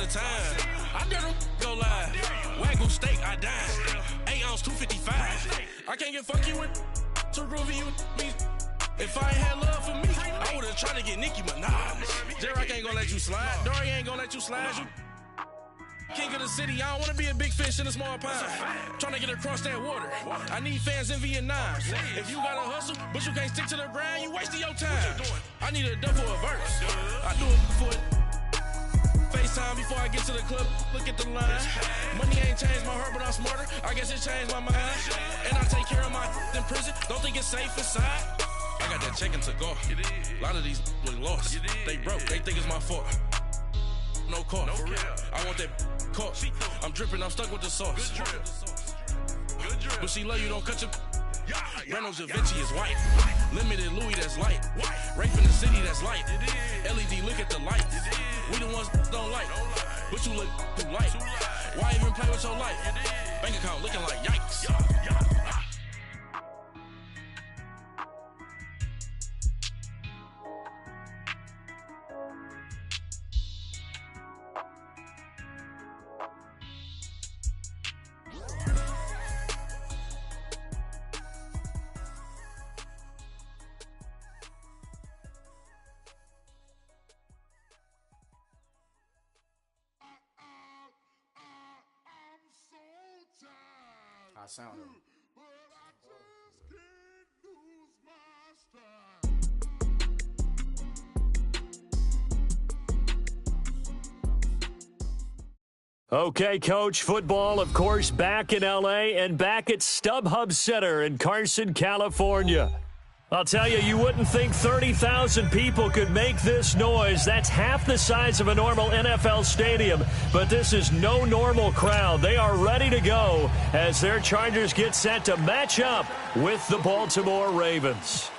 the time. I dare them go live. Wagyu steak, I dine. 8 ounce, 255. I can't get funky with too groovy you me. If I ain't had love for me, I would've tried to get Nicki Minaj. J-Rock ain't gonna let you slide. Dory ain't gonna let you slide. You king of the city, I don't wanna be a big fish in a small pond. Trying to get across that water. I need fans in Vietnam. If you gotta hustle, but you can't stick to the grind, you wasting your time. I need a dub for a verse. I do it for FaceTime before I get to the club. Look at the line. Money ain't changed my heart, but I'm smarter. I guess it changed my mind. And I take care of my in prison. Don't think it's safe inside. I got that checking to go. A lot of these look lost. They broke. They think it's my fault. No call. For real. I want that caught. I'm dripping. I'm stuck with the sauce. But she love you. Don't cut your. Reynolds Da Vinci is white. Limited Louis, that's light. Rape in the city, that's light. LED, look at the lights. We the ones don't like. But you look too light. Why even play with your life? Bank account looking like yikes. I sound him. Okay, Coach, football, of course, back in L.A. and back at StubHub Center in Carson, California. I'll tell you, you wouldn't think 30,000 people could make this noise. That's half the size of a normal NFL stadium. But this is no normal crowd. They are ready to go as their Chargers get set to match up with the Baltimore Ravens.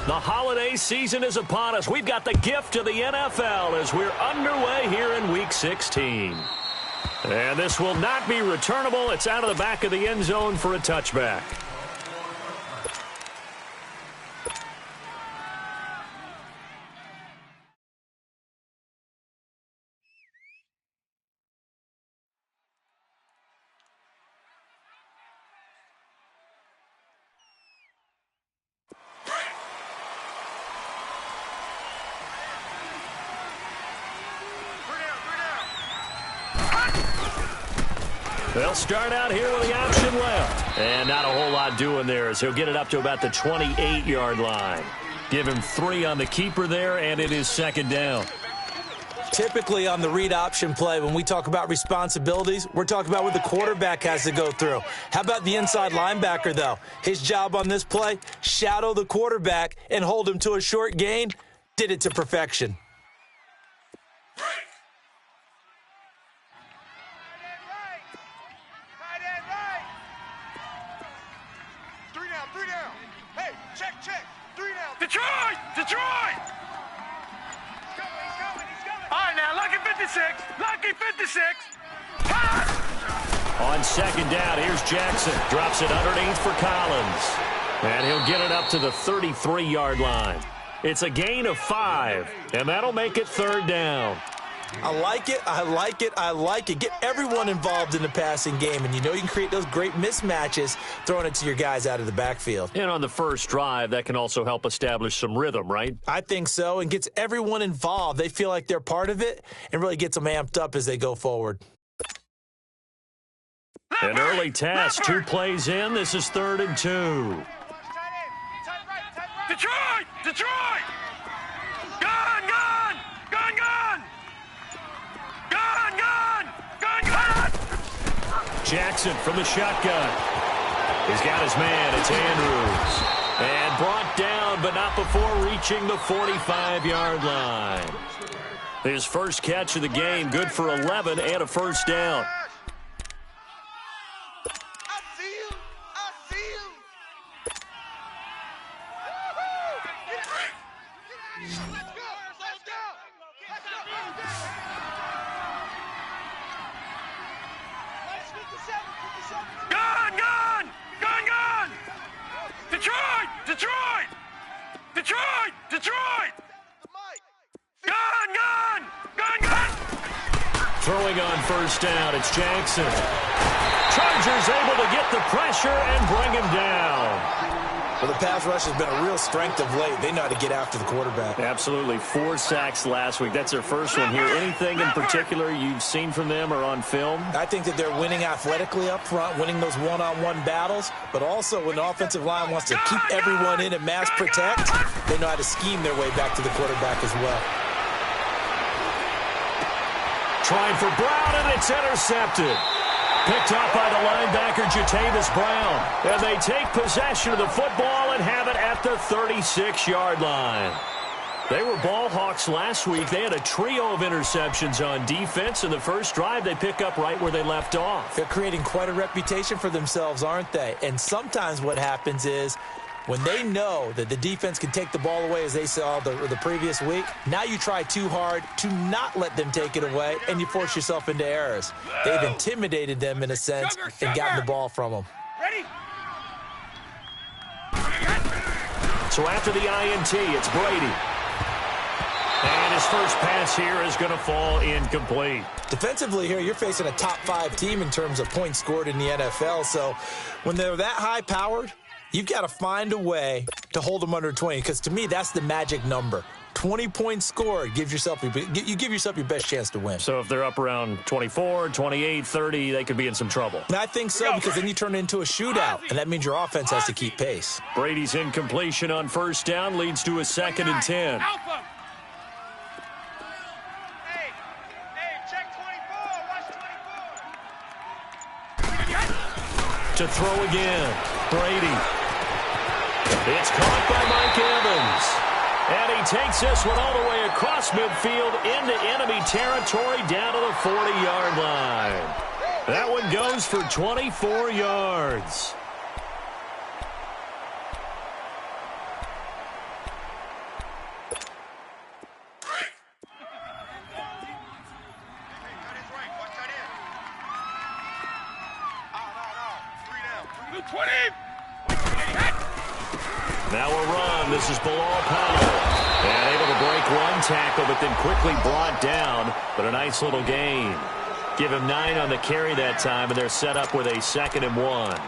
The holiday season is upon us. We've got the gift of the NFL as we're underway here in Week 16. And this will not be returnable. It's out of the back of the end zone for a touchback. They'll start out here with the option left. And not a whole lot doing there as he'll get it up to about the 28-yard line. Give him 3 on the keeper there, and it is second down. Typically on the read option play, when we talk about responsibilities, we're talking about what the quarterback has to go through. How about the inside linebacker, though? His job on this play, shadow the quarterback and hold him to a short gain. Did it to perfection. Detroit! Detroit! All right, now, lucky 56. Lucky 56. Pass! On second down, here's Jackson. Drops it underneath for Collins. And he'll get it up to the 33-yard line. It's a gain of 5, and that'll make it third down. I like it, I like it, I like it. Get everyone involved in the passing game, and you know you can create those great mismatches throwing it to your guys out of the backfield. And on the first drive, that can also help establish some rhythm, right? I think so, and gets everyone involved. They feel like they're part of it and really gets them amped up as they go forward. An early test, 2 plays in. This is 3rd and 2. Detroit! Detroit! Gone! Gone! Gone! Gone! Gone! Gone! Gone! Gone! Jackson from the shotgun. He's got his man. It's Andrews. And brought down, but not before reaching the 45-yard line. His first catch of the game, good for 11 and a first down. Gone! Gone! Gone! Gone! Detroit! Detroit! Detroit! Detroit! Gone! Gone! Gone! Throwing on first down, it's Jackson. Chargers able to get the pressure and bring him down. Well, the pass rush has been a real strength of late. They know how to get after the quarterback. Absolutely. 4 sacks last week. That's their first one here. Anything in particular you've seen from them or on film? I think that they're winning athletically up front, winning those one-on-one battles, but also when the offensive line wants to keep everyone in and mass protect, they know how to scheme their way back to the quarterback as well. Trying for Brown, and it's intercepted. Picked up by the linebacker, Jatavis Brown. And they take possession of the football and have it at the 36-yard line. They were ball hawks last week. They had a trio of interceptions on defense. In the first drive, they pick up right where they left off. They're creating quite a reputation for themselves, aren't they? And sometimes what happens is when they know that the defense can take the ball away, as they saw the previous week, now you try too hard to not let them take it away, and you force yourself into errors. They've intimidated them, in a sense, and gotten the ball from them. Ready? So after the INT, it's Brady. And his first pass here is going to fall incomplete. Defensively here, you're facing a top-5 team in terms of points scored in the NFL, so when they're that high-powered, you've got to find a way to hold them under 20, because to me, that's the magic number. 20 points scored, you give yourself your best chance to win. So if they're up around 24, 28, 30, they could be in some trouble. And I think so, because then you turn it into a shootout, and that means your offense has to keep pace. Brady's incompletion on first down leads to a 2nd and 10. Alpha. Hey, check 24. Watch 24. To throw again, Brady. It's caught by Mike Evans. And he takes this one all the way across midfield into enemy territory down to the 40-yard line. That one goes for 24 yards. Now a run. This is Bilal Powell. And able to break one tackle, but then quickly brought down. But a nice little gain. Give him 9 on the carry that time, and they're set up with a 2nd and 1.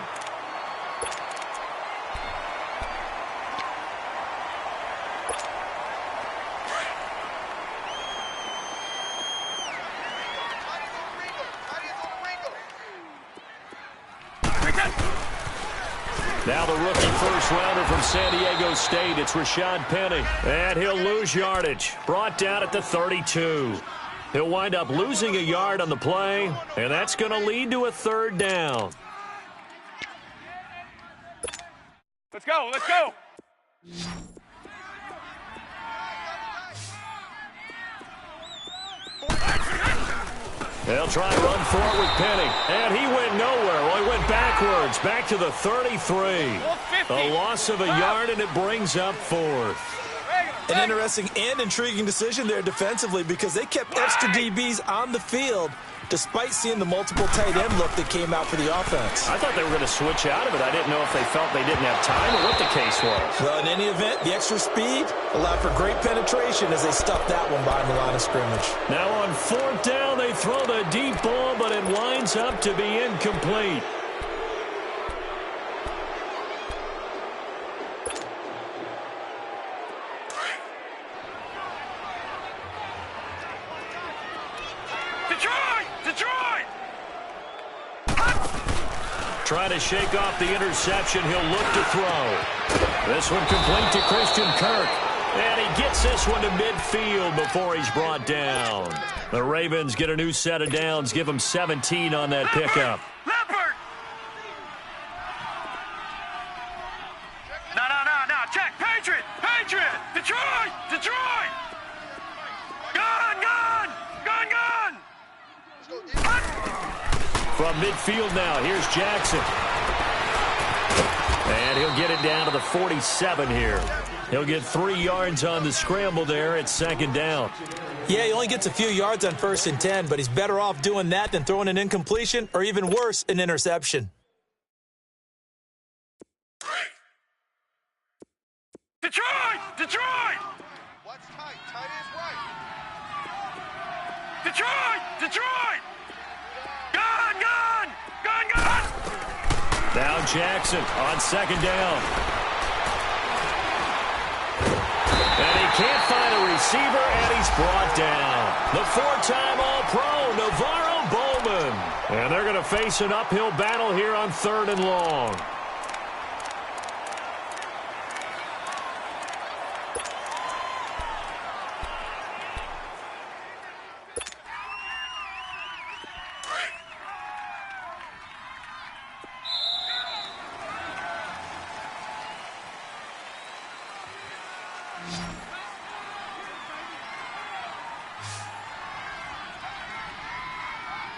Now the rookie first-rounder from San Diego State, it's Rashad Penny. And he'll lose yardage. Brought down at the 32. He'll wind up losing a yard on the play, and that's going to lead to a 3rd down. Let's go, let's go. They'll try and run for it with Penny. And he went nowhere. Well, he went backwards, back to the 33. A loss of a yard, and it brings up 4th. An interesting and intriguing decision there defensively, because they kept extra DBs on the field despite seeing the multiple tight end look that came out for the offense. I thought they were going to switch out of it. I didn't know if they felt they didn't have time or what the case was. Well, in any event, the extra speed allowed for great penetration as they stuffed that one behind the line of scrimmage. Now on 4th down, they throw the deep ball, but it winds up to be incomplete. Detroit! Trying to shake off the interception. He'll look to throw. This one complete to Christian Kirk. And he gets this one to midfield before he's brought down. The Ravens get a new set of downs. Give them 17 on that pickup. Leopard! No. Check. Patriot! Detroit! Gun! From midfield now, here's Jackson. And he'll get it down to the 47 here. He'll get 3 yards on the scramble there at 2nd down. Yeah, he only gets a few yards on 1st and 10, but he's better off doing that than throwing an incompletion, or even worse, an interception. Detroit! What's tight? Tight is right. Detroit! Detroit! Gun, gun! Gun, gun! Now Jackson on second down. And he can't find a receiver, and he's brought down. The four-time All-Pro, Navarro Bowman. And they're going to face an uphill battle here on 3rd and long.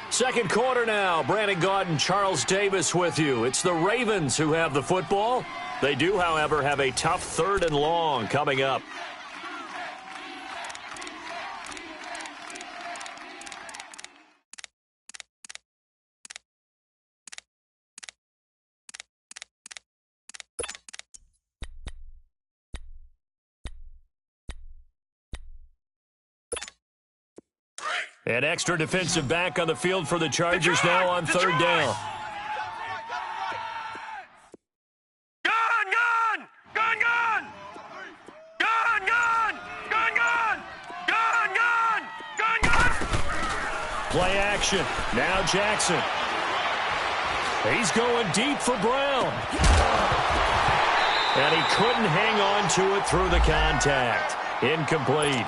Second quarter now. Brandon Gaudin, Charles Davis with you. It's the Ravens who have the football. They do, however, have a tough 3rd and long coming up. An extra defensive back on the field for the Chargers now on 3rd down. Gun, gun! Gun, gun! Gun, gun! Gun, gun! Gun, gun! Gun, gun! Play action. Now Jackson. He's going deep for Brown. And he couldn't hang on to it through the contact. Incomplete.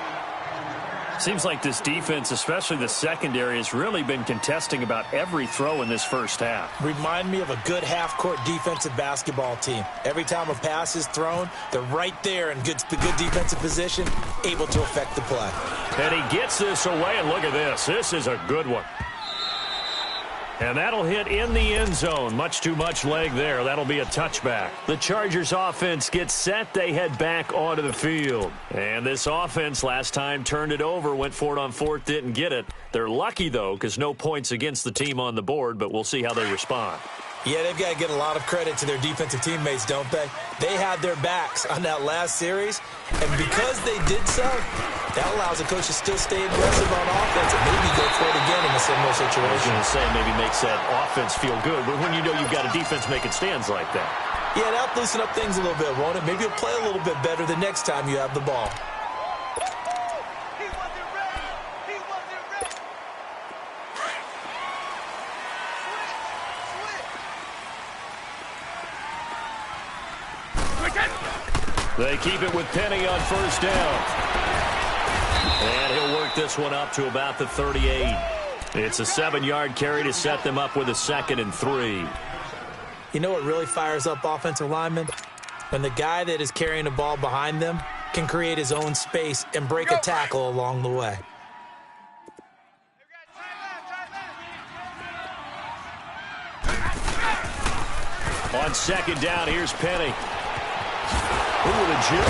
Seems like this defense, especially the secondary, has really been contesting about every throw in this first half. Remind me of a good half-court defensive basketball team. Every time a pass is thrown, they're right there in good defensive position, able to affect the play. And he gets this away, and look at this. This is a good one. And that'll hit in the end zone. Much too much leg there. That'll be a touchback. The Chargers offense gets set. They head back onto the field. And this offense last time turned it over, went for it on 4th, didn't get it. They're lucky, though, because no points against the team on the board, but we'll see how they respond. Yeah, they've got to get a lot of credit to their defensive teammates, don't they? They had their backs on that last series, and because they did so, that allows the coach to still stay aggressive on offense and maybe go for it again in a similar situation. I was going to say maybe makes that offense feel good, but when you know you've got a defense making stands like that. Yeah, that'll loosen up things a little bit, won't it? Maybe you'll play a little bit better the next time you have the ball. They keep it with Penny on first down. And he'll work this one up to about the 38. It's a 7-yard carry to set them up with a 2nd and 3. You know what really fires up offensive linemen? When the guy that is carrying the ball behind them can create his own space and break a tackle along the way. On second down, here's Penny. Ooh, the juke.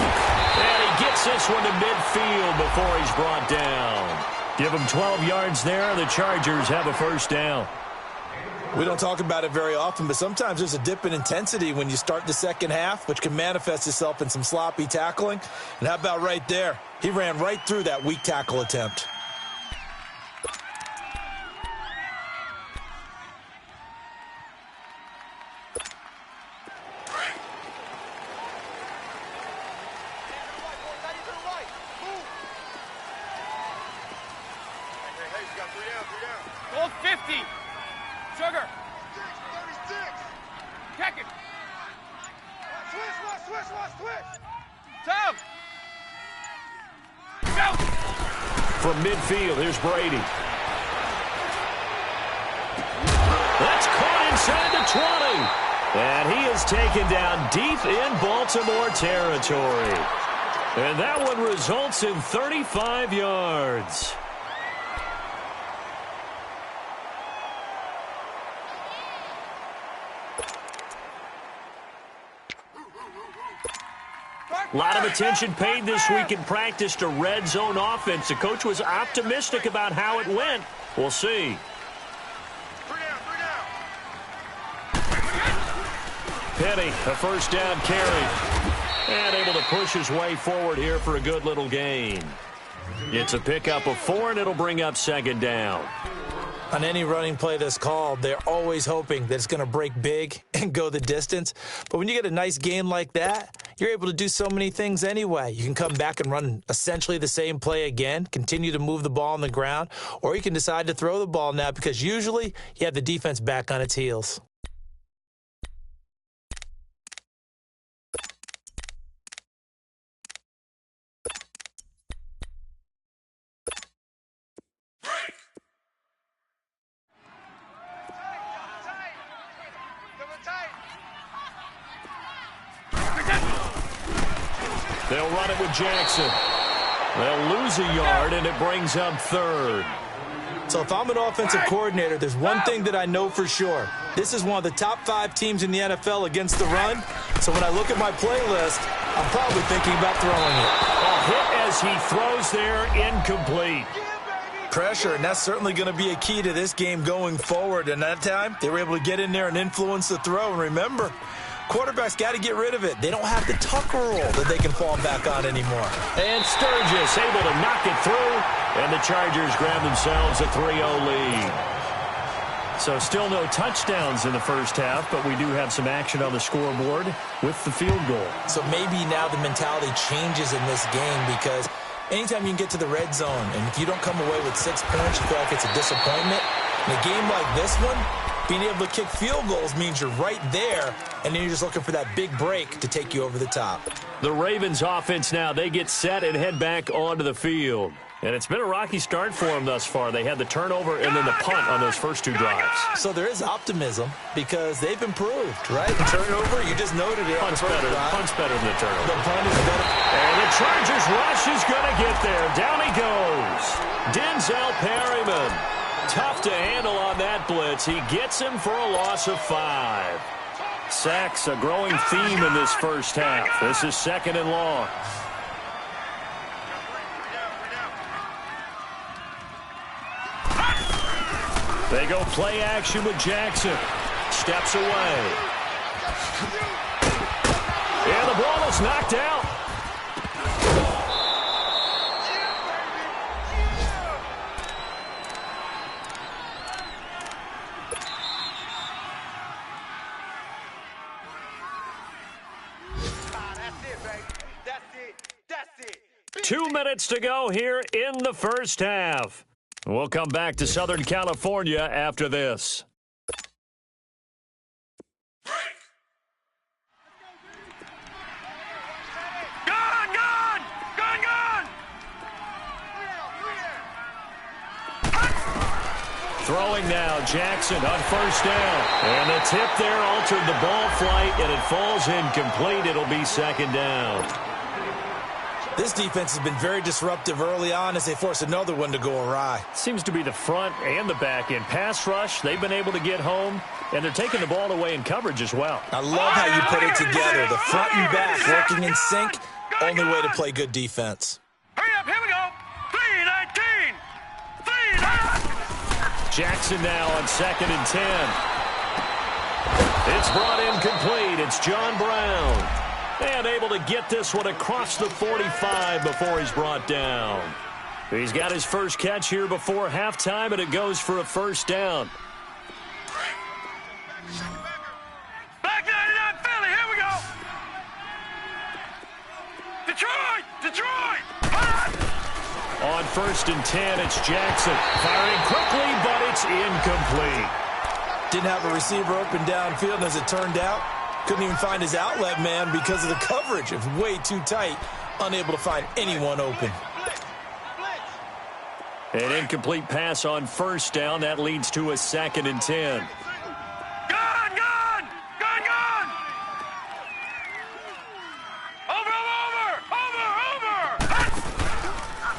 And he gets this one to midfield before he's brought down. Give him 12 yards there. The Chargers have a first down. We don't talk about it very often, but sometimes there's a dip in intensity when you start the second half, which can manifest itself in some sloppy tackling. And how about right there? He ran right through that weak tackle attempt. Gold 50. Sugar. 36. Check it. Switch. Tom. Go. From midfield, here's Brady. That's caught inside the 20. And he is taken down deep in Baltimore territory. And that one results in 35 yards. A lot of attention paid this week in practice to red zone offense. The coach was optimistic about how it went. We'll see. Penny, a first down carry. And able to push his way forward here for a good little gain. It's a pickup of 4, and it'll bring up second down. On any running play that's called, they're always hoping that it's going to break big and go the distance. But when you get a nice gain like that, you're able to do so many things anyway. You can come back and run essentially the same play again, continue to move the ball on the ground, or you can decide to throw the ball now because usually you have the defense back on its heels. They'll run it with Jackson. They'll lose a yard, and it brings up third. So if I'm an offensive coordinator, there's one thing that I know for sure. This is one of the top 5 teams in the NFL against the run. So when I look at my playlist, I'm probably thinking about throwing it. A hit as he throws there, incomplete. Pressure, and that's certainly going to be a key to this game going forward. And that time, they were able to get in there and influence the throw. And remember, quarterbacks got to get rid of it. They don't have the Tucker rule that they can fall back on anymore. And Sturgis able to knock it through, and the Chargers grab themselves a 3-0 lead. So still no touchdowns in the first half, but we do have some action on the scoreboard with the field goal. So maybe now the mentality changes in this game because anytime you can get to the red zone, and if you don't come away with 6 points, you feel like it's a disappointment. In a game like this one, being able to kick field goals means you're right there, and then you're just looking for that big break to take you over the top. The Ravens offense now, they get set and head back onto the field. And it's been a rocky start for them thus far. They had the turnover and then the punt on those first 2 drives. So there is optimism because they've improved, right? The turnover, you just noted it. Punt's better than the turnover. The punt is better. And the Chargers rush is going to get there. Down he goes. Denzel Perryman. Tough to handle on that blitz. He gets him for a loss of 5. Sacks, a growing theme in this first half. This is 2nd and long. They go play action with Jackson. Steps away. And the ball is knocked out. That's it. 2 minutes to go here in the first half. We'll come back to Southern California after this. Throwing now, Jackson on first down. And the tip there altered the ball flight, and it falls incomplete. It'll be 2nd down. This defense has been very disruptive early on as they force another one to go awry. Seems to be the front and the back end. Pass rush, they've been able to get home, and they're taking the ball away in coverage as well. I love how you put it together. The front and back working in sync, only way to play good defense. Hurry up, here we go. 3-19. 3-19. Jackson now on 2nd and 10. It's brought in complete. It's John Brown. And able to get this one across the 45 before he's brought down. He's got his first catch here before halftime, and it goes for a first down. Black 99 Philly, here we go. Detroit. On 1st and 10, it's Jackson. Firing quickly, but it's incomplete. Didn't have a receiver open downfield, and as it turned out, couldn't even find his outlet man because of the coverage. It was way too tight, unable to find anyone open. An incomplete pass on first down. That leads to a 2nd and 10. Gone. Over.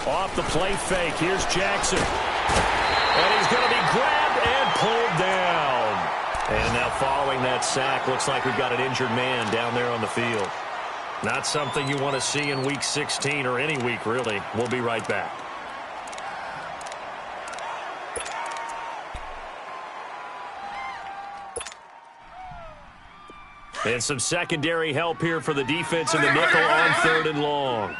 Off the play fake, here's Jackson. And he's going to be grabbed and pulled down. And now following that sack, looks like we've got an injured man down there on the field. Not something you want to see in Week 16 or any week, really. We'll be right back. And some secondary help here for the defense in the nickel on 3rd and long.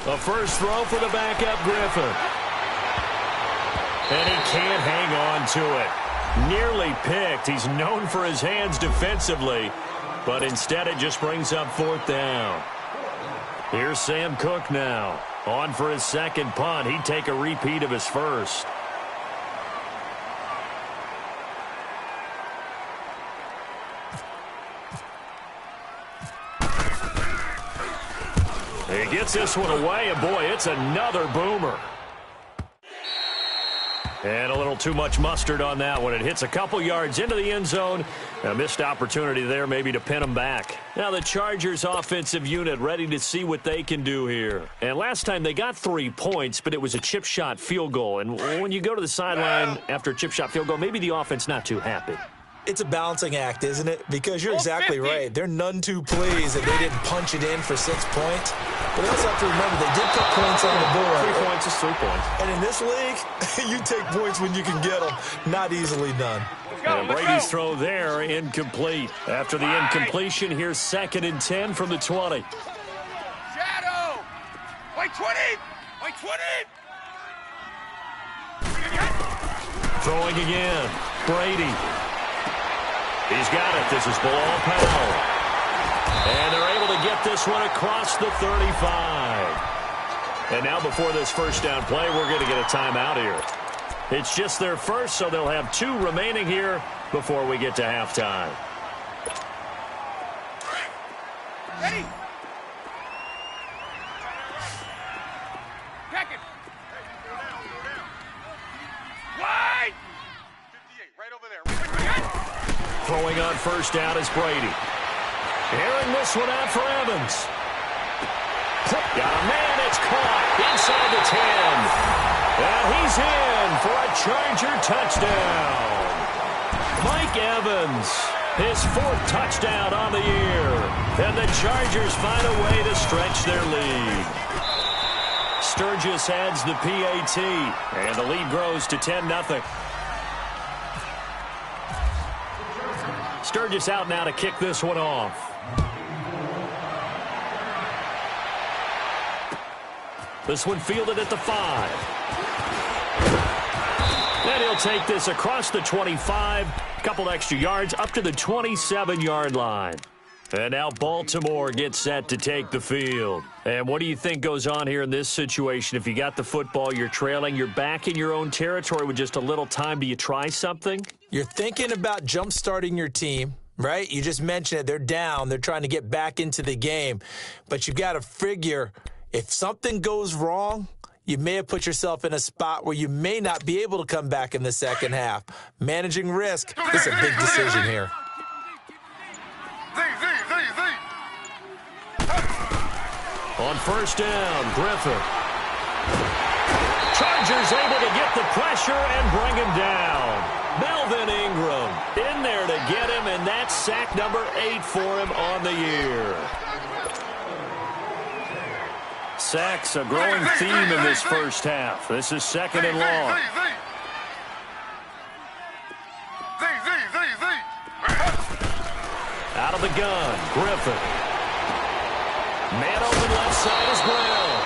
A first throw for the backup Griffin. And he can't hang on to it. Nearly picked. He's known for his hands defensively, but instead it just brings up fourth down. Here's Sam Cook now. On for his second punt. He'd take a repeat of his first. He gets this one away, and boy, it's another boomer. And a little too much mustard on that one. It hits a couple yards into the end zone. A missed opportunity there maybe to pin them back. Now the Chargers offensive unit ready to see what they can do here. And last time they got 3 points, but it was a chip shot field goal. And when you go to the sideline after a chip shot field goal, maybe the offense not too happy. It's a balancing act, isn't it? Because you're exactly right. They're none too pleased that they didn't punch it in for 6 points. But they also have to remember they did put points on the board. 3 points is 3 points. And in this league, you take points when you can get them. Not easily done. And Brady's throw there, incomplete. After the incompletion, here's 2nd and 10 from the 20. Shadow! Wait 20! Wait 20! Throwing again. Brady. He's got it. This is Bilal Powell. And they're able to get this one across the 35. And now before this first down play, we're going to get a timeout here. It's just their first, so they'll have 2 remaining here before we get to halftime. Ready? Check it. Wide! 58, right over there. Throwing on first down is Brady. Airing this one out for Evans. Got a man, it's caught inside the 10. And he's in for a Charger touchdown. Mike Evans, his 4th touchdown on the year. And the Chargers find a way to stretch their lead. Sturgis adds the PAT, and the lead grows to 10-0. Sturgis out now to kick this one off. This one fielded at the 5. And he'll take this across the 25. A couple extra yards up to the 27-yard line. And now Baltimore gets set to take the field. And what do you think goes on here in this situation? If you got the football, you're trailing, you're back in your own territory with just a little time. Do you try something? You're thinking about jump-starting your team, right? You just mentioned it. They're down. They're trying to get back into the game. But you've got to figure if something goes wrong, you may have put yourself in a spot where you may not be able to come back in the second half. Managing risk is a big decision here. On first down, Griffin. Chargers able to get the pressure and bring him down. Melvin Ingram in there to get him, and that's sack number 8 for him on the year. Sacks a growing theme in this first half. This is 2nd and long. Out of the gun, Griffin. Man open left side is Brown.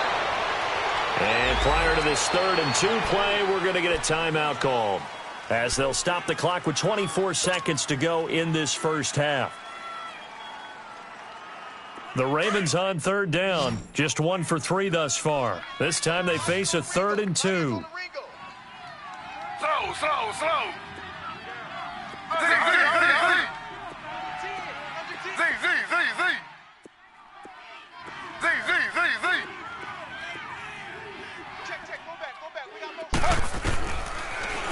And prior to this 3rd and 2 play, we're going to get a timeout called, as they'll stop the clock with 24 seconds to go in this first half. The Ravens on 3rd down, just 1 for 3 thus far. This time they face a 3rd and 2. Slow.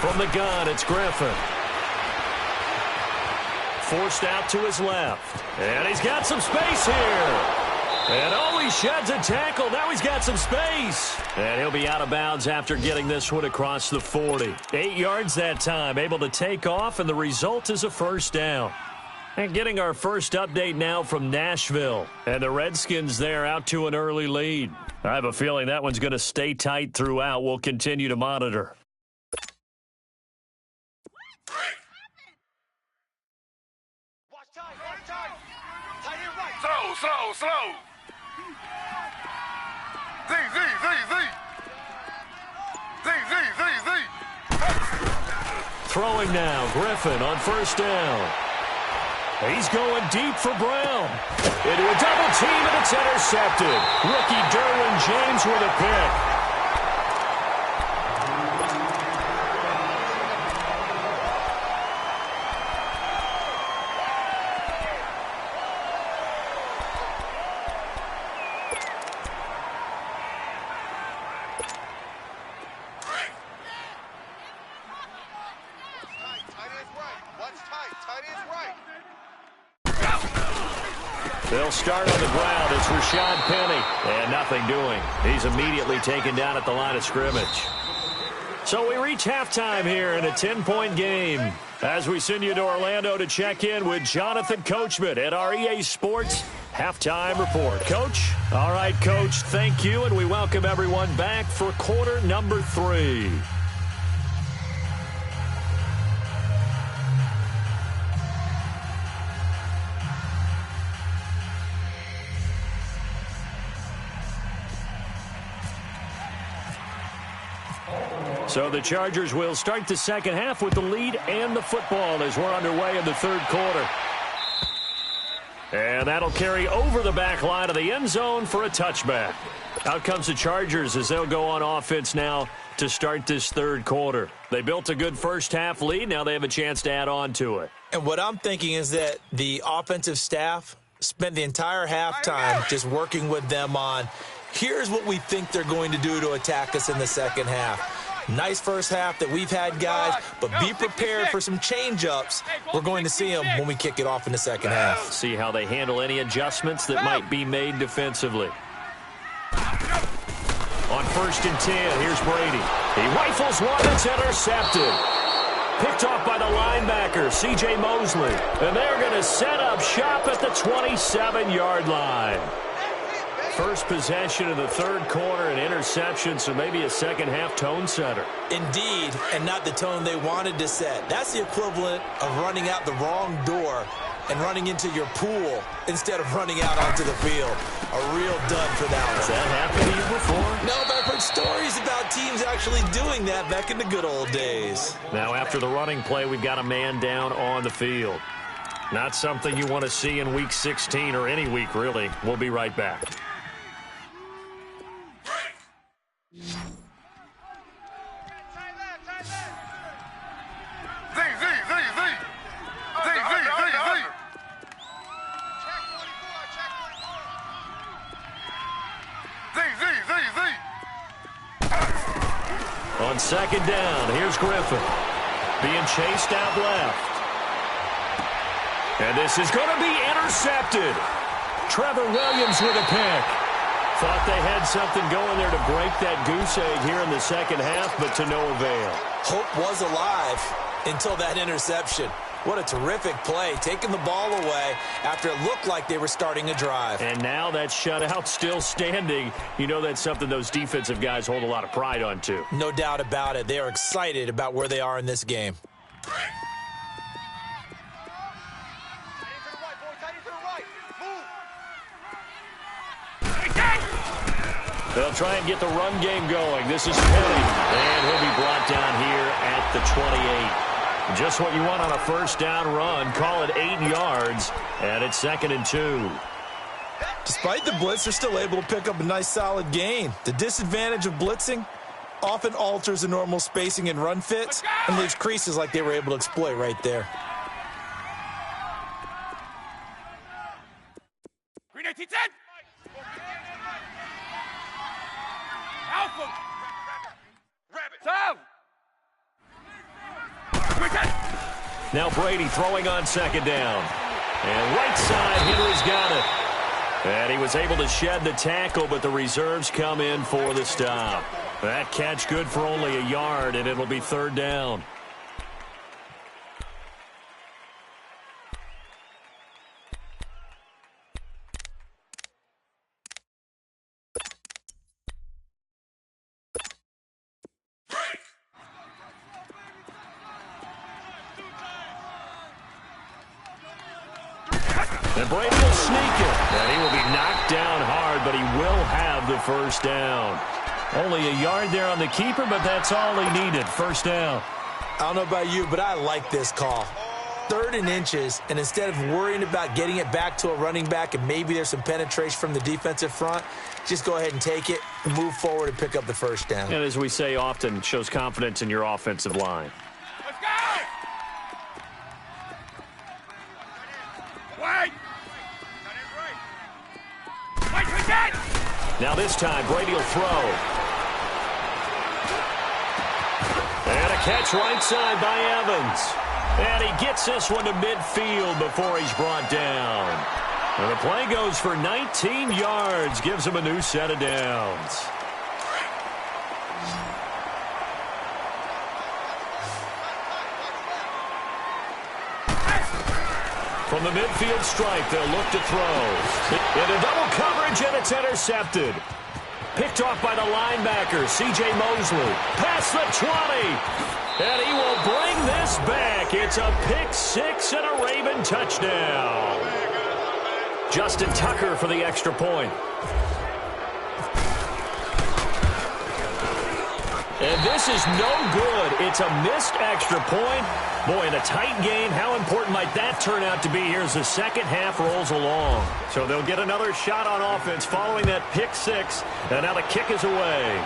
From the gun, it's Griffin. Forced out to his left. And he's got some space here. And oh, he sheds a tackle. Now he's got some space. And he'll be out of bounds after getting this one across the 40. 8 yards that time, able to take off, and the result is a first down. And getting our first update now from Nashville. And the Redskins there out to an early lead. I have a feeling that one's going to stay tight throughout. We'll continue to monitor. Slow. Throwing now, Griffin on first down. He's going deep for Brown. Into a double team, and it's intercepted. Rookie Derwin James with a pick. They'll start on the ground. It's Rashad Penny. And nothing doing. He's immediately taken down at the line of scrimmage. So we reach halftime here in a 10-point game. As we send you to Orlando to check in with Jonathan Coachman at our EA Sports Halftime Report. Coach? All right, Coach, thank you. And we welcome everyone back for quarter number 3. So the Chargers will start the second half with the lead and the football as we're underway in the third quarter. And that'll carry over the back line of the end zone for a touchback. Out comes the Chargers as they'll go on offense now to start this third quarter. They built a good first half lead. Now they have a chance to add on to it. And what I'm thinking is that the offensive staff spent the entire halftime just working with them on, here's what we think they're going to do to attack us in the second half. Nice first half that we've had, guys, but be prepared for some change-ups. We're going to see them when we kick it off in the second half. See how they handle any adjustments that might be made defensively. On 1st and 10, here's Brady. He rifles one that's intercepted. Picked off by the linebacker, C.J. Mosley. And they're going to set up shop at the 27-yard line. First possession of the third quarter, an interception, so maybe a second-half tone setter. Indeed, and not the tone they wanted to set. That's the equivalent of running out the wrong door and running into your pool instead of running out onto the field. A real dud for that one. Has that happened to you before? No, but I've heard stories about teams actually doing that back in the good old days. Now, after the running play, we've got a man down on the field. Not something you want to see in Week 16 or any week, really. We'll be right back. On second down, here's Griffin. Being chased out left. And this is going to be intercepted. Trevor Williams with a pick. Thought they had something going there to break that goose egg here in the second half, but to no avail. Hope was alive until that interception. What a terrific play, taking the ball away after it looked like they were starting a drive. And now that shutout still standing. You know that's something those defensive guys hold a lot of pride on, too. No doubt about it. They are excited about where they are in this game. They'll try and get the run game going. This is Penny, and he'll be brought down here at the 28. Just what you want on a first down run. Call it 8 yards, and it's 2nd and 2. Despite the blitz, they're still able to pick up a nice solid gain. The disadvantage of blitzing often alters the normal spacing and run fits and leaves creases like they were able to exploit right there. Now Brady throwing on second down. And right side, Henry's got it. And he was able to shed the tackle, but the reserves come in for the stop. That catch good for only a yard, and it'll be 3rd down. And Brady will sneak it. And he will be knocked down hard but he will have the first down. Only a yard there on the keeper, but that's all he needed. First down. I don't know about you, but I like this call. 3rd and inches, and instead of worrying about getting it back to a running back and maybe there's some penetration from the defensive front, just go ahead and take it, move forward, and pick up the first down. And as we say often, shows confidence in your offensive line. Let's go! Wait! Wait, we got! Now this time, Brady will throw. And a catch right side by Evans. And he gets this one to midfield before he's brought down. And the play goes for 19 yards, gives him a new set of downs. From the midfield stripe, they'll look to throw. Into double coverage, and it's intercepted. Picked off by the linebacker, C.J. Mosley. Past the 20. And he will bring this back. It's a pick six and a Raven touchdown. Justin Tucker for the extra point. And this is no good. It's a missed extra point. Boy, in a tight game, how important might that turn out to be here as the second half rolls along? So they'll get another shot on offense following that pick six. And now the kick is away.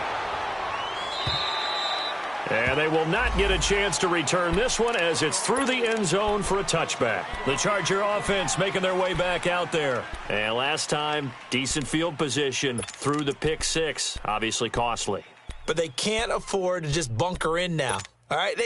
And they will not get a chance to return this one as it's through the end zone for a touchback. The Charger offense making their way back out there. And last time, decent field position through the pick six. Obviously costly. But they can't afford to just bunker in now. All right,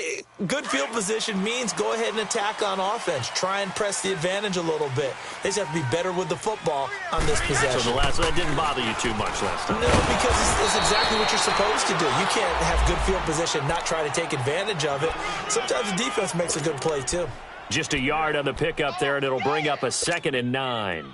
good field position means go ahead and attack on offense. Try and press the advantage a little bit. They just have to be better with the football on this possession. So that didn't bother you too much last time? No, because it's exactly what you're supposed to do. You can't have good field position, not try to take advantage of it. Sometimes the defense makes a good play, too. Just a yard on the pickup there, and it'll bring up a 2nd and 9.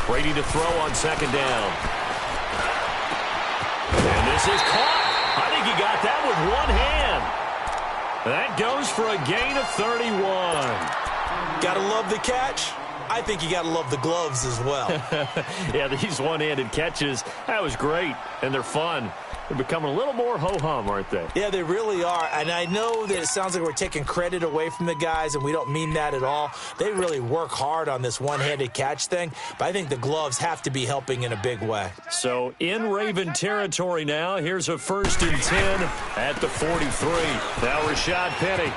Brady to throw on 2nd down. And this is caught. I think he got that with one hand. That goes for a gain of 31. Gotta love the catch. I think you gotta love the gloves as well. Yeah, these one-handed catches, that was great, and they're fun. They're becoming a little more ho-hum, aren't they? Yeah, they really are. And I know that it sounds like we're taking credit away from the guys, and we don't mean that at all. They really work hard on this one-handed catch thing, but I think the gloves have to be helping in a big way. So in Raven territory now, here's a 1st and 10 at the 43. Now Rashad Penny.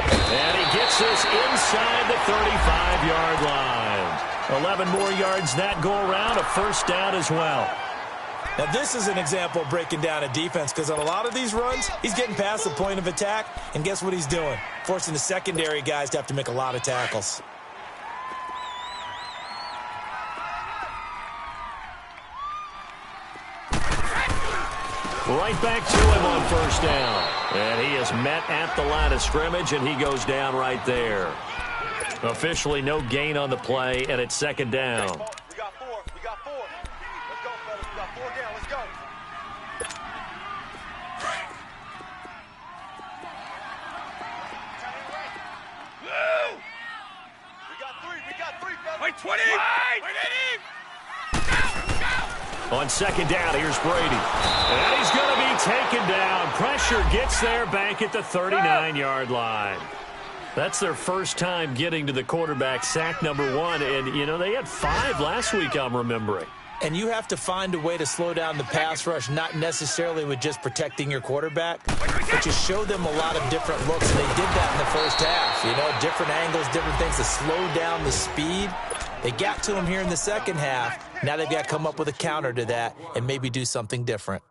And he gets this inside the 35-yard line. 11 more yards that go around, a first down as well. Now, this is an example of breaking down a defense because on a lot of these runs, he's getting past the point of attack, and guess what he's doing? Forcing the secondary guys to have to make a lot of tackles. Right back to him on 1st down. And he is met at the line of scrimmage, and he goes down right there. Officially no gain on the play, and it's 2nd down. We got 4. We got 4. Let's go, fellas. We got 4 down. Let's go. We got 3. We got 3, fellas. Wait, 20. Wait, him. On 2nd down, here's Brady. And he's going to be taken down. Pressure gets there back at the 39-yard line. That's their first time getting to the quarterback, sack number 1. And, you know, they had 5 last week, I'm remembering. And you have to find a way to slow down the pass rush, not necessarily with just protecting your quarterback, but you show them a lot of different looks, and they did that in the first half. You know, different angles, different things to slow down the speed. They got to him here in the second half. Now they've got to come up with a counter to that and maybe do something different.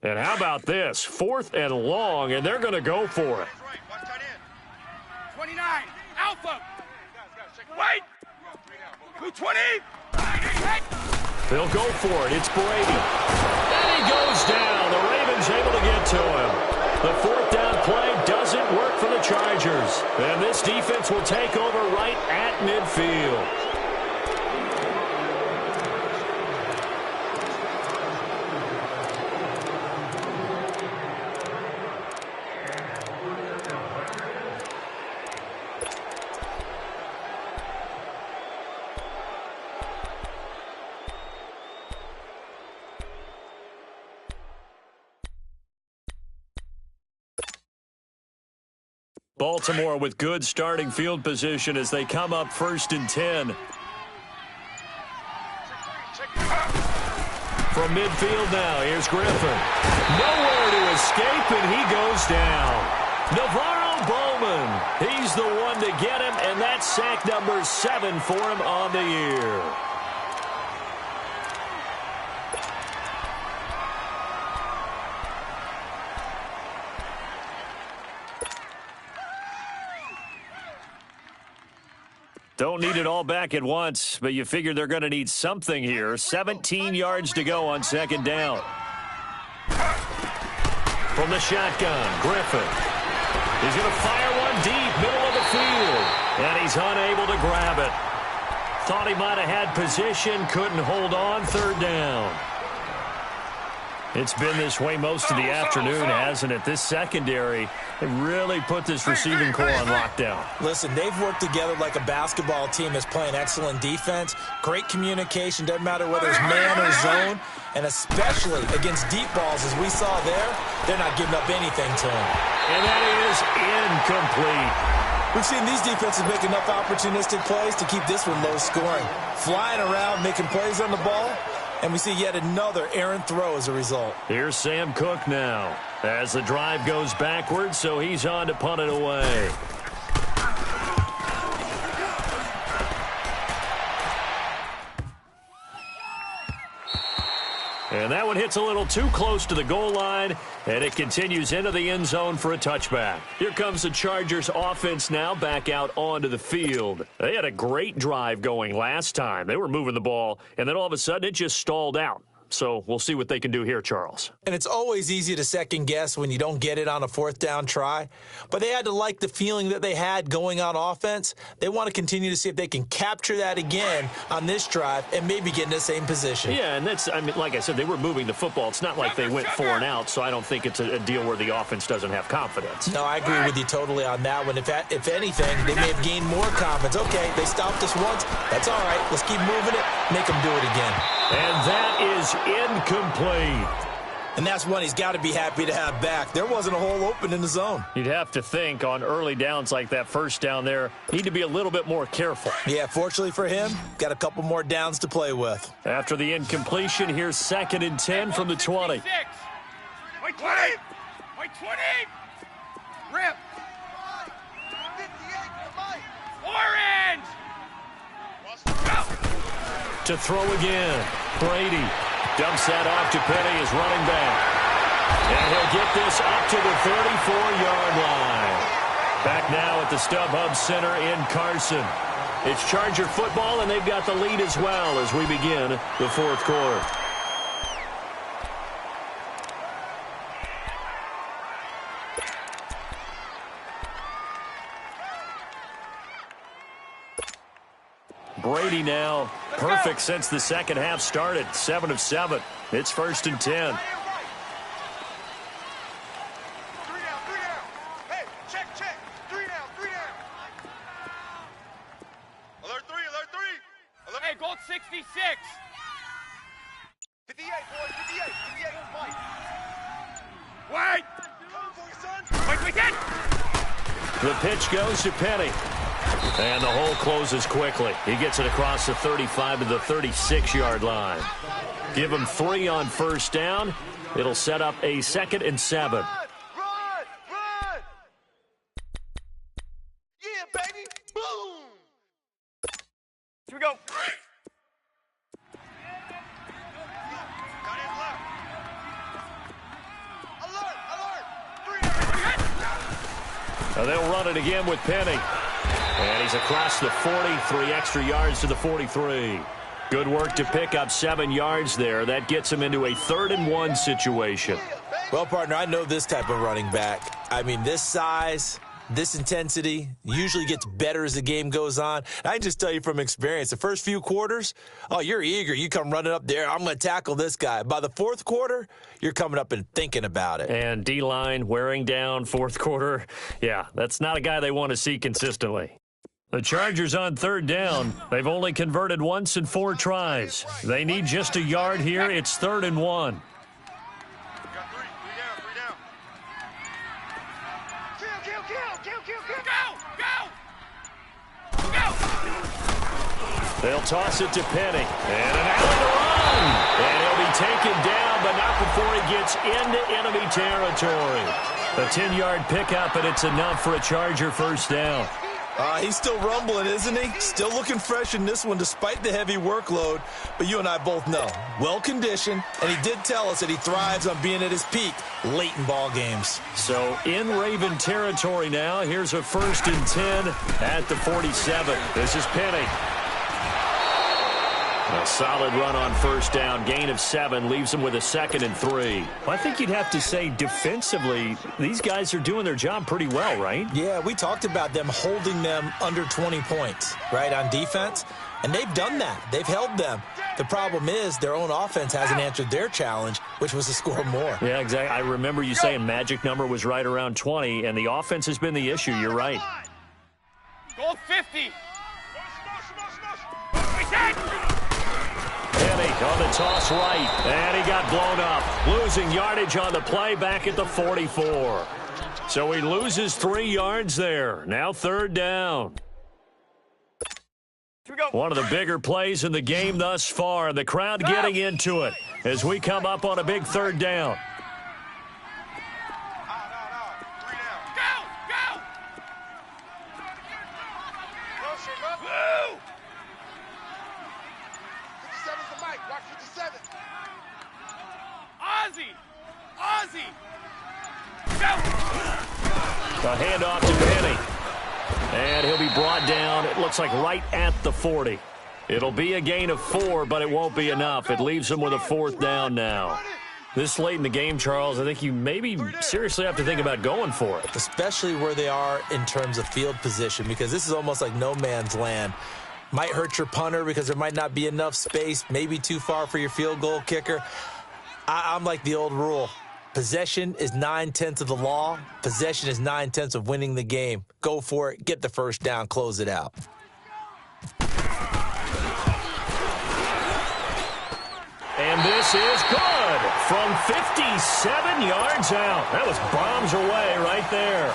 And how about this? 4th and long, and they're going to go for it. 29. Alpha. Wait. 220. They'll go for it. It's Brady. And he goes down. The Ravens able to get to him. The 4th down play doesn't work for for the Chargers. And this defense will take over right at midfield. Baltimore with good starting field position as they come up 1st and 10. From midfield now, here's Griffin. Nowhere to escape, and he goes down. Navarro Bowman, he's the one to get him, and that's sack number 7 for him on the year. Don't need it all back at once, but you figure they're going to need something here. 17 yards to go on 2nd down. From the shotgun, Griffin. He's going to fire one deep, middle of the field, and he's unable to grab it. Thought he might have had position, couldn't hold on, 3rd down. It's been this way most of the afternoon, hasn't it? This secondary, they really put this receiving core on lockdown. Listen, they've worked together like a basketball team that's playing excellent defense. Great communication, doesn't matter whether it's man or zone. And especially against deep balls, as we saw there, they're not giving up anything to him. And that is incomplete. We've seen these defenses make enough opportunistic plays to keep this one low scoring. Flying around, making plays on the ball. And we see yet another errant throw as a result. Here's Sam Cook now as the drive goes backwards, so he's on to punt it away. And that one hits a little too close to the goal line, and it continues into the end zone for a touchback. Here comes the Chargers offense now back out onto the field. They had a great drive going last time. They were moving the ball, and then all of a sudden it just stalled out. So we'll see what they can do here, Charles. And it's always easy to second guess when you don't get it on a 4th down try. But they had to like the feeling that they had going on offense. They want to continue to see if they can capture that again on this drive and maybe get in the same position. Yeah, and that's, I mean, like I said, they were moving the football. It's not like they went 4 and out, so I don't think it's a deal where the offense doesn't have confidence. No, I agree with you totally on that one. If anything, they may have gained more confidence. Okay, they stopped us once. That's all right. Let's keep moving it. Make them do it again. And that is incomplete. And that's one he's got to be happy to have back. There wasn't a hole open in the zone. You'd have to think on early downs like that 1st down there, need to be a little bit more careful. Yeah, fortunately for him, got a couple more downs to play with. After the incompletion, here's 2nd and 10 from the 20. Wait 20! Wait 20! Rip! 58, orange! To throw again. Brady dumps that off to Penny as running back. And he'll get this up to the 34-yard line. Back now at the StubHub Center in Carson. It's Charger football, and they've got the lead as well as we begin the 4th quarter. Brady now perfect since the second half started. 7 of 7. It's 1st and 10. 3 down. Hey, check. 3 down. Alert 3. Hey, gold 66. 58, boys. 58 on Mike. Wait. Come for you, son. Wait, we get. The pitch goes to Penny. And the hole closes quickly. He gets it across the 35 to the 36-yard line. Give him 3 on 1st down. It'll set up a 2nd and 7. Run! Yeah, baby! Boom! Here we go. Now they'll run it again with Penny. And he's across the 40, 3 extra yards to the 43. Good work to pick up 7 yards there. That gets him into a 3rd and 1 situation. Well, partner, I know this type of running back. I mean, this size, This intensity usually gets better as the game goes on. I can just tell you from experience, the first few quarters, oh, you're eager. You come running up there, I'm going to tackle this guy. By the fourth quarter, you're coming up and thinking about it. And D-line wearing down fourth quarter. Yeah, that's not a guy they want to see consistently. The Chargers on third down. They've only converted once in 4 tries. They need just a yard here. It's 3rd and 1. They'll toss it to Penny. And an Allen to run. And he'll be taken down, but not before he gets into enemy territory. A 10-yard pickup, and it's enough for a Charger first down. He's still rumbling, isn't he? Still looking fresh in this one despite the heavy workload. But you and I both know, well-conditioned, and he did tell us that he thrives on being at his peak late in ball games. So in Raven territory now, here's a 1st and 10 at the 47. This is Penny. A solid run on first down. Gain of 7 leaves them with a 2nd and 3. Well, I think you'd have to say defensively, these guys are doing their job pretty well, right? Yeah, we talked about them holding them under 20 points, right, on defense. And they've done that. They've held them. The problem is their own offense hasn't answered their challenge, which was to score more. Yeah, exactly. I remember you saying magic number was right around 20, and the offense has been the issue. You're right. Go 50. Penny on the toss right, and he got blown up. Losing yardage on the play back at the 44. So he loses 3 yards there. Now 3rd down. One of the bigger plays in the game thus far. The crowd getting into it as we come up on a big 3rd down. A handoff to Penny. And he'll be brought down, it looks like right at the 40. It'll be a gain of 4, but it won't be enough. It leaves him with a 4th down now. This late in the game, Charles, I think you maybe seriously have to think about going for it. Especially where they are in terms of field position, because this is almost like no man's land. Might hurt your punter because there might not be enough space, maybe too far for your field goal kicker. I'm like the old rule. Possession is 9/10 of the law. Possession is 9/10 of winning the game. Go for it. Get the first down. Close it out. And this is good from 57 yards out. That was bombs away right there.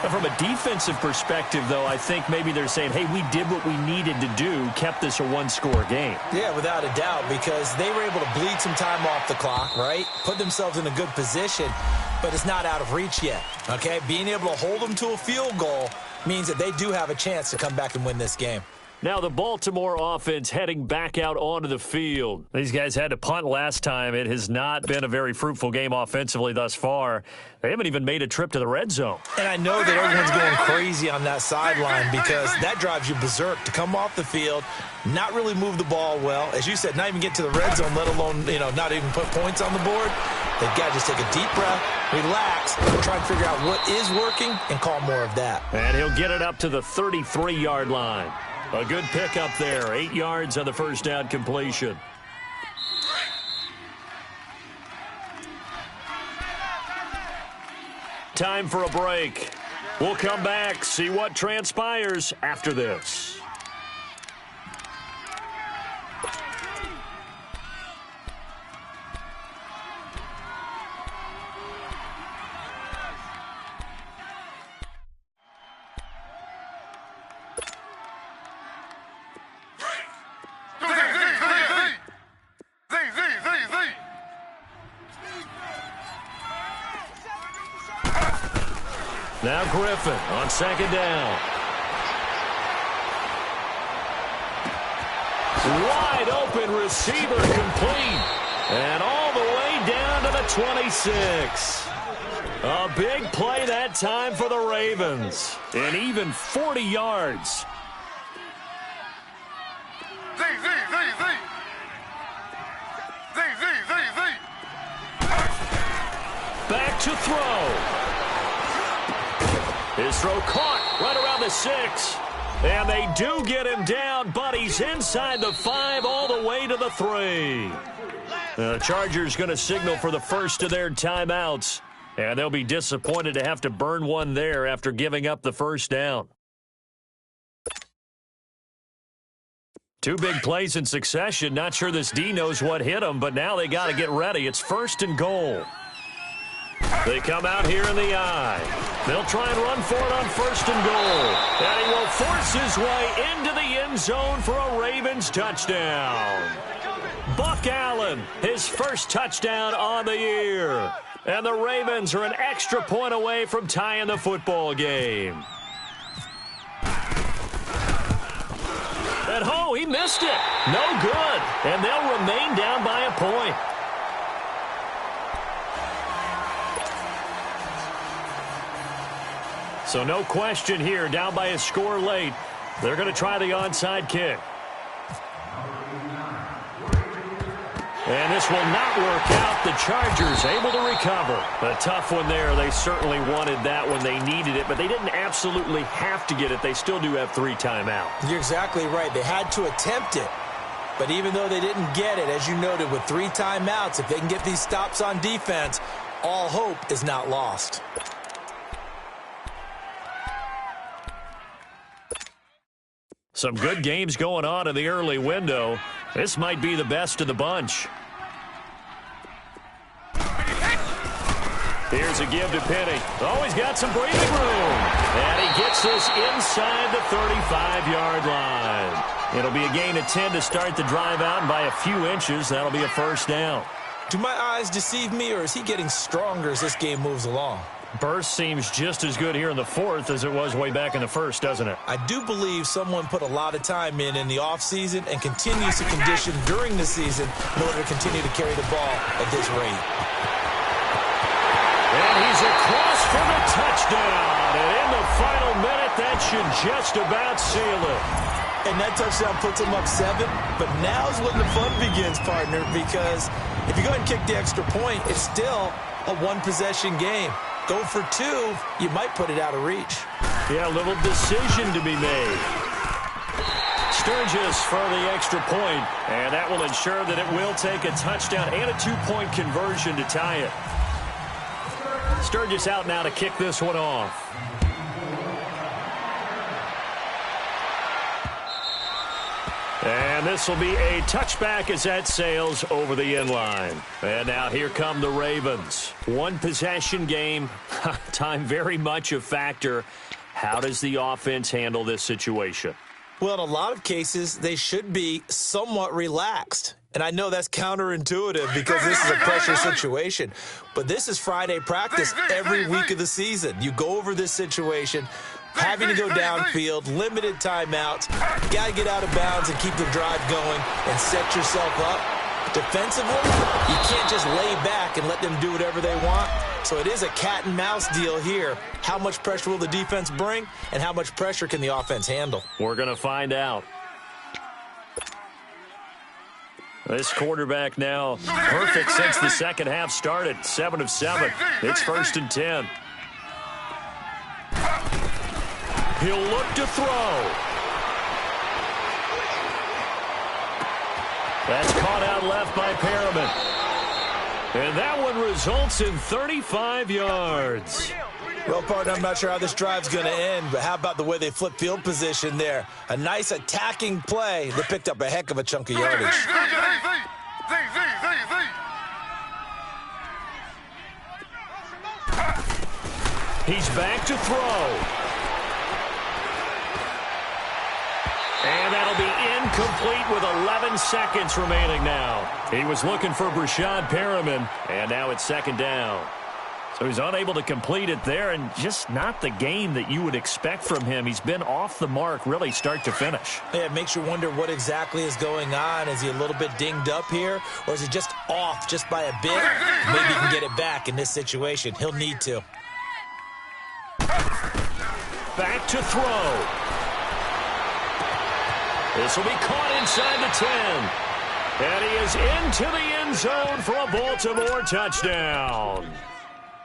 Now, from a defensive perspective, though, I think maybe they're saying, hey, we did what we needed to do, kept this a 1-score game. Yeah, without a doubt, because they were able to bleed some time off the clock, right? Put themselves in a good position, but it's not out of reach yet, okay? Being able to hold them to a field goal means that they do have a chance to come back and win this game. Now the Baltimore offense heading back out onto the field. These guys had to punt last time. It has not been a very fruitful game offensively thus far. They haven't even made a trip to the red zone. And I know that everyone's going crazy on that sideline because that drives you berserk to come off the field, not really move the ball well. As you said, not even get to the red zone, let alone, not even put points on the board. They've got to just take a deep breath, relax, try and figure out what is working and call more of that. And he'll get it up to the 33-yard line. A good pickup there. 8 yards on the first down completion. Time for a break. We'll come back, see what transpires after this. Now Griffin on second down. Wide open receiver complete. And all the way down to the 26. A big play that time for the Ravens. And even 40 yards. Back to throw. His throw caught right around the 6. And they do get him down, but he's inside the 5 all the way to the 3. The Chargers going to signal for the first of their timeouts. And they'll be disappointed to have to burn one there after giving up the first down. 2 big plays in succession. Not sure this D knows what hit him, but now they got to get ready. It's 1st and goal. They come out here in the I. They'll try and run for it on 1st and goal. And he will force his way into the end zone for a Ravens touchdown. Buck Allen, his first touchdown on the year. And the Ravens are an extra point away from tying the football game. And oh, he missed it. No good. And they'll remain down by a point. So no question here, down by a score late. They're going to try the onside kick. And this will not work out. The Chargers able to recover. A tough one there. They certainly wanted that when they needed it, but they didn't absolutely have to get it. They still do have 3 timeouts. You're exactly right. They had to attempt it. But even though they didn't get it, as you noted, with 3 timeouts, if they can get these stops on defense, all hope is not lost. Some good games going on in the early window. This might be the best of the bunch. Here's a give to Penny. Oh, he's got some breathing room. And he gets this inside the 35-yard line. It'll be a gain of 10 to start the drive out, and by a few inches, that'll be a first down. Do my eyes deceive me, or is he getting stronger as this game moves along? Burst seems just as good here in the 4th as it was way back in the 1st, doesn't it? I do believe someone put a lot of time in the offseason and continues to condition during the season in order to continue to carry the ball at this rate. And he's across for the touchdown. And in the final minute, that should just about seal it. And that touchdown puts him up 7. But now's when the fun begins, partner, because if you go ahead and kick the extra point, it's still a one-possession game. Go for 2, you might put it out of reach. Yeah, a little decision to be made. Sturgis for the extra point, and that will ensure that it will take a touchdown and a 2-point conversion to tie it. Sturgis out now to kick this one off. And this will be a touchback as that sails over the end line. And now here come the Ravens. One possession game. Time very much a factor. How does the offense handle this situation? Well, in a lot of cases, they should be somewhat relaxed. And I know that's counterintuitive because this is a pressure situation. But this is Friday practice every week of the season. You go over this situation, having to go downfield, limited timeouts. You got to get out of bounds and keep the drive going and set yourself up. Defensively, you can't just lay back and let them do whatever they want. So it is a cat and mouse deal here. How much pressure will the defense bring, and how much pressure can the offense handle? We're going to find out. This quarterback now perfect since the second half started. 7 of 7. It's 1st and 10. He'll look to throw. That's caught out left by Perriman. And that one results in 35 yards. Well, partner, I'm not sure how this drive's going to end, but how about the way they flip field position there? A nice attacking play that picked up a heck of a chunk of yardage. He's back to throw. And that'll be incomplete with 11 seconds remaining now. He was looking for Brashad Perriman, and now it's 2nd down. So he's unable to complete it there, and just not the game that you would expect from him. He's been off the mark really start to finish. Yeah, it makes you wonder what exactly is going on. Is he a little bit dinged up here, or is he just off just by a bit? Maybe he can get it back in this situation. He'll need to. Back to throw. This will be caught inside the 10. And he is into the end zone for a Baltimore touchdown.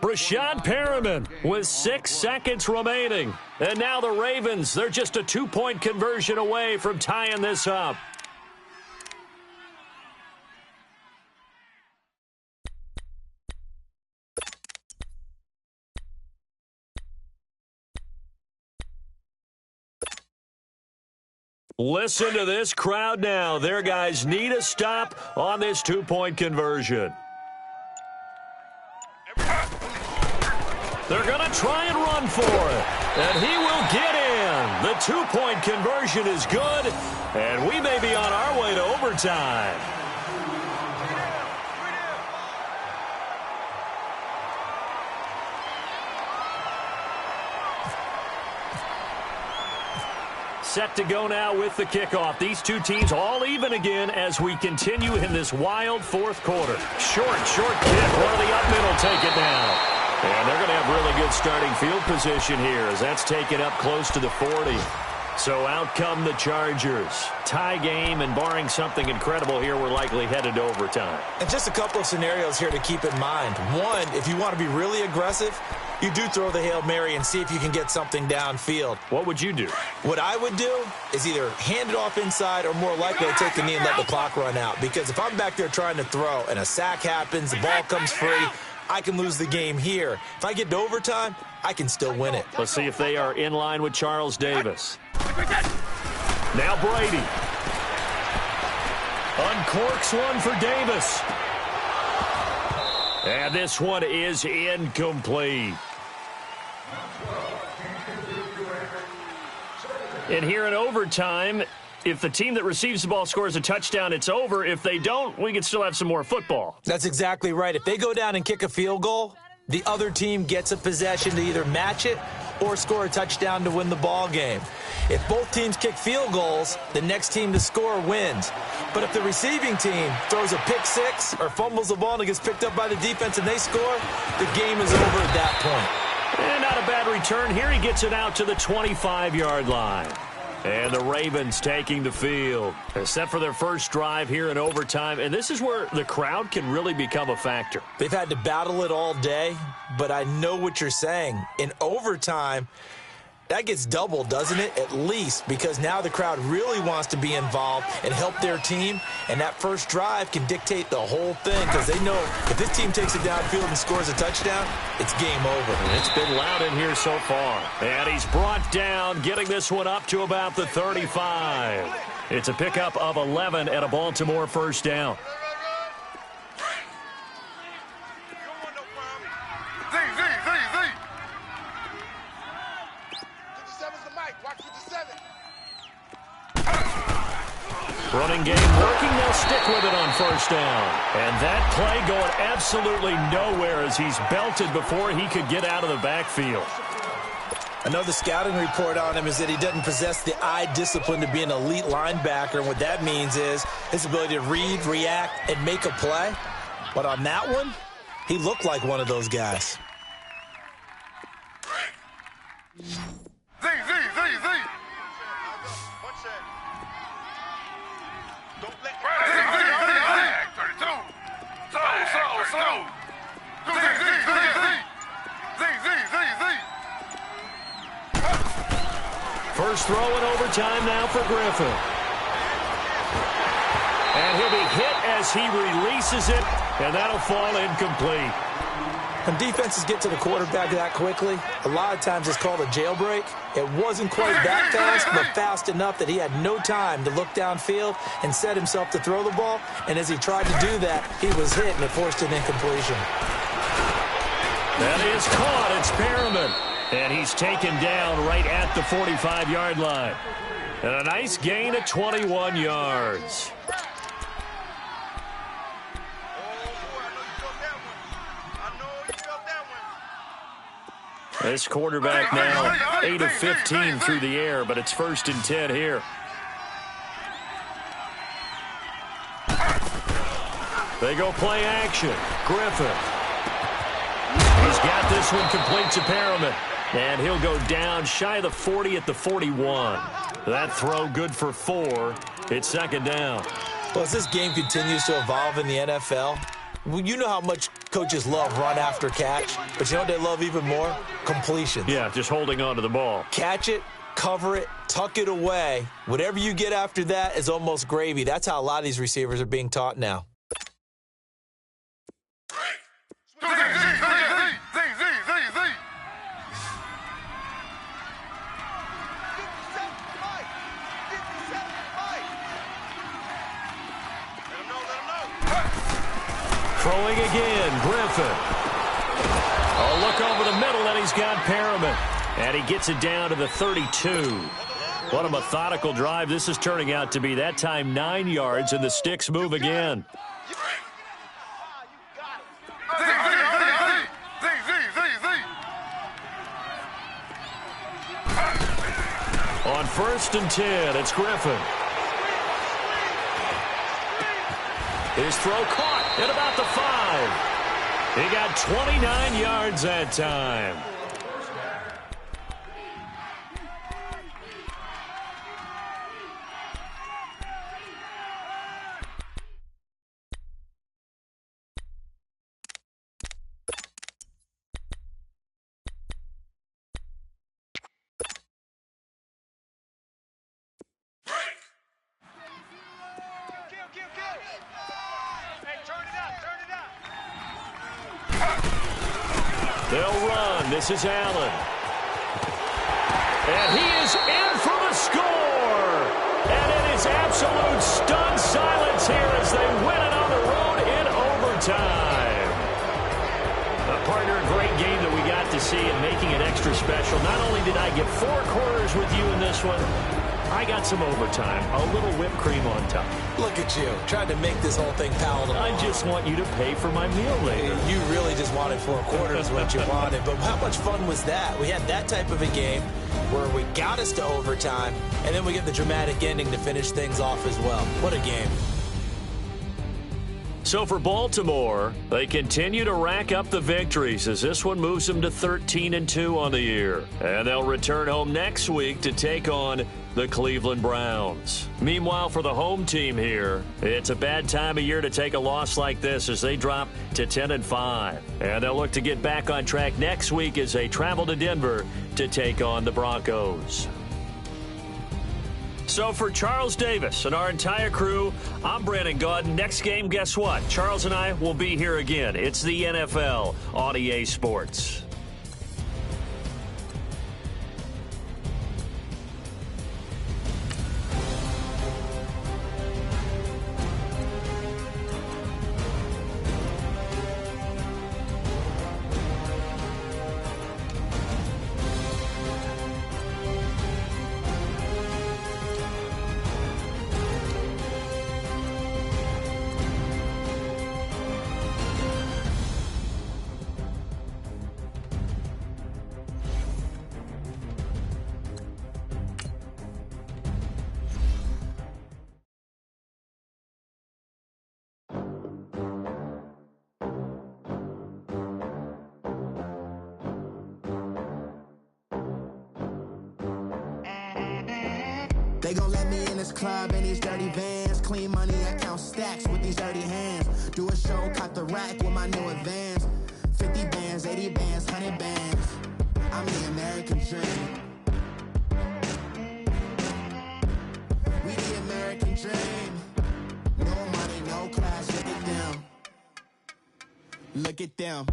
Rashad Perriman with 6 seconds remaining. And now the Ravens, they're just a 2-point conversion away from tying this up. Listen to this crowd now. Their guys need a stop on this 2-point conversion. They're going to try and run for it. And he will get in. The 2-point conversion is good. And we may be on our way to overtime. Set to go now with the kickoff. These two teams all even again as we continue in this wild fourth quarter. Short kick. One of the up middle take it down. And they're going to have really good starting field position here as that's taken up close to the 40. So out come the Chargers. Tie game, and barring something incredible here, we're likely headed to overtime. And just a couple of scenarios here to keep in mind. One, if you want to be really aggressive, you do throw the Hail Mary and see if you can get something downfield. What would you do? What I would do is either hand it off inside or more likely to take the knee and let the clock run out. Because if I'm back there trying to throw and a sack happens, the ball comes free, I can lose the game here. If I get to overtime, I can still win it. Let's see if they are in line with Charles Davis. Now Brady. Uncorks one for Davis. And this one is incomplete. And here in overtime, if the team that receives the ball scores a touchdown, it's over. If they don't, we can still have some more football. That's exactly right. If they go down and kick a field goal, the other team gets a possession to either match it or score a touchdown to win the ball game. If both teams kick field goals, the next team to score wins. But if the receiving team throws a pick six or fumbles the ball and it gets picked up by the defense and they score, the game is over at that point. And not a bad return here. He gets it out to the 25-yard line. And the Ravens taking the field. They're set for their first drive here in overtime. And this is where the crowd can really become a factor. They've had to battle it all day, but I know what you're saying. In overtime, that gets doubled, doesn't it? At least, because now the crowd really wants to be involved and help their team. And that first drive can dictate the whole thing because they know if this team takes it downfield and scores a touchdown, it's game over. It's been loud in here so far. And he's brought down, getting this one up to about the 35. It's a pickup of 11 and a Baltimore first down. Running game working, they'll stick with it on first down. And that play going absolutely nowhere as he's belted before he could get out of the backfield. Another scouting report on him is that he doesn't possess the eye discipline to be an elite linebacker. And what that means is his ability to read, react, and make a play. But on that one, he looked like one of those guys. First throw in overtime now for Griffin. And he'll be hit as he releases it, and that'll fall incomplete. When defenses get to the quarterback that quickly, a lot of times it's called a jailbreak. It wasn't quite that fast, but fast enough that he had no time to look downfield and set himself to throw the ball. And as he tried to do that, he was hit, and it forced an incompletion. That is caught. It's Perriman. And he's taken down right at the 45-yard line. And a nice gain of 21 yards. This quarterback now 8 of 15 through the air, but it's 1st and 10 here. They go play action. Griffin. He's got this one complete to Perriman. And he'll go down shy of the 40 at the 41. That throw good for 4. It's 2nd down. Well, as this game continues to evolve in the NFL, Well, you know how much coaches love run after catch, but you know what they love even more? Completions. Yeah, just holding on to the ball. Catch it, cover it, tuck it away. Whatever you get after that is almost gravy. That's how a lot of these receivers are being taught now. Throwing again, Griffin. Oh, look over the middle, and he's got Perriman. And he gets it down to the 32. What a methodical drive this is turning out to be. That time 9 yards, and the sticks move again. On 1st and 10, it's Griffin. His throw caught at about the 5. He got 29 yards that time. They'll run. This is Allen. And he is in for the score. And it is absolute stunned silence here as they win it on the road in overtime. Partner, a great game that we got to see and making it extra special. Not only did I get 4 quarters with you in this one, I got some overtime, a little whipped cream on top. Look at you, trying to make this whole thing palatable. I just want you to pay for my meal later. You really just wanted 4 quarters what you wanted. But how much fun was that? We had that type of a game where we got us to overtime, and then we get the dramatic ending to finish things off as well. What a game. So for Baltimore, they continue to rack up the victories as this one moves them to 13-2 on the year. And they'll return home next week to take on the Cleveland Browns. Meanwhile, for the home team here, it's a bad time of year to take a loss like this as they drop to 10-5. And they'll look to get back on track next week as they travel to Denver to take on the Broncos. So for Charles Davis and our entire crew, I'm Brandon Gaudin. Next game, guess what? Charles and I will be here again. It's the NFL on EA Sports. They gon' let me in this club in these dirty vans. Clean money, I count stacks with these dirty hands. Do a show, caught the rack with my new advance. 50 bands, 80 bands, 100 bands. I'm the American dream. We the American dream. No money, no class, look at them. Look at them.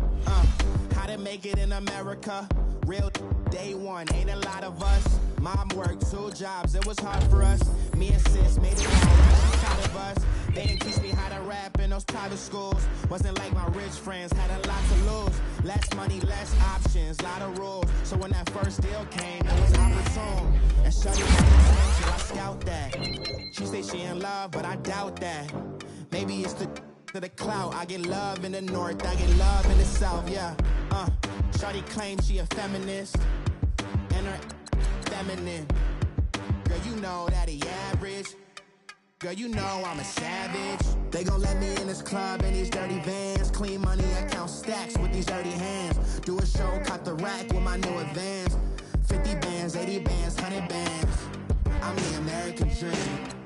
How to make it in America. Real day one, ain't a lot of us. Mom worked 2 jobs, it was hard for us. Me and sis made it all right, she proud of us. They didn't teach me how to rap in those private schools. Wasn't like my rich friends, had a lot to lose. Less money, less options, lot of rules. So when that first deal came, it was opportune. And shut it down, till I scout that. She say she in love, but I doubt that. Maybe it's to the clout. I get love in the north, I get love in the south, yeah. Shawty claims she a feminist, and her feminine. Girl, you know that he average. Girl, you know I'm a savage. They gon' let me in this club in these dirty vans. Clean money, I count stacks with these dirty hands. Do a show, caught the rack with my new advance. 50 bands, 80 bands, 100 bands. I'm the American dream.